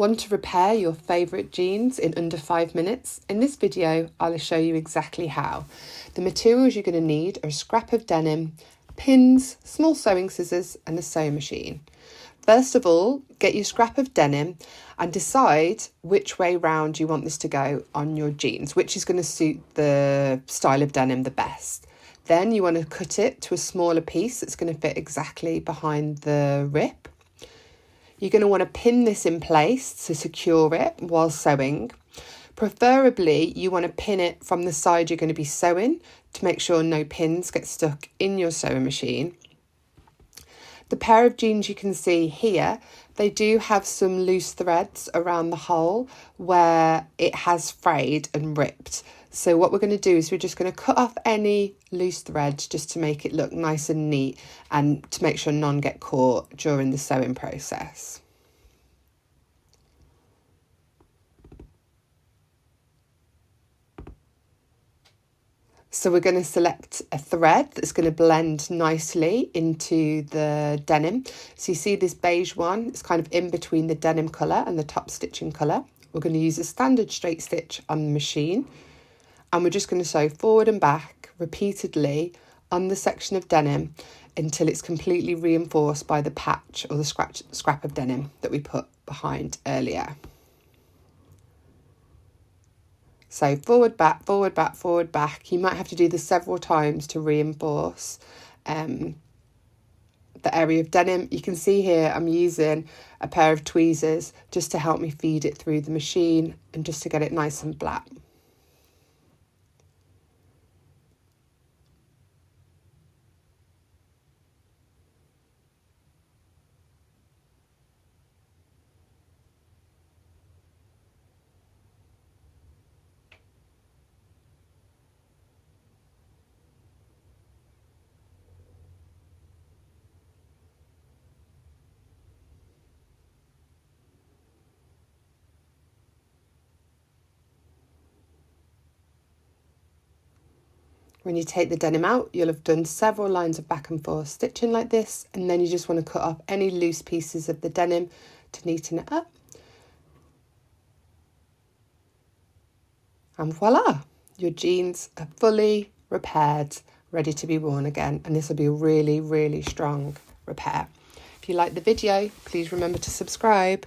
Want to repair your favourite jeans in under 5 minutes? In this video, I'll show you exactly how. The materials you're going to need are a scrap of denim, pins, small sewing scissors and a sewing machine. First of all, get your scrap of denim and decide which way round you want this to go on your jeans, which is going to suit the style of denim the best. Then you want to cut it to a smaller piece that's going to fit exactly behind the rip. You're going to want to pin this in place to secure it while sewing. Preferably, you want to pin it from the side you're going to be sewing to make sure no pins get stuck in your sewing machine. The pair of jeans you can see here, they do have some loose threads around the hole where it has frayed and ripped. So what we're going to do is we're just going to cut off any loose threads just to make it look nice and neat and to make sure none get caught during the sewing process. So we're going to select a thread that's going to blend nicely into the denim. So you see this beige one, it's kind of in between the denim colour and the top stitching colour. We're going to use a standard straight stitch on the machine. And we're just going to sew forward and back repeatedly on the section of denim until it's completely reinforced by the patch or the scrap of denim that we put behind earlier. So forward, back, forward, back, forward, back. You might have to do this several times to reinforce the area of denim. You can see here I'm using a pair of tweezers just to help me feed it through the machine and just to get it nice and flat. When you take the denim out, you'll have done several lines of back and forth stitching like this, and then you just want to cut off any loose pieces of the denim to neaten it up. And voila, your jeans are fully repaired, ready to be worn again, and this will be a really, really strong repair. If you like the video, please remember to subscribe.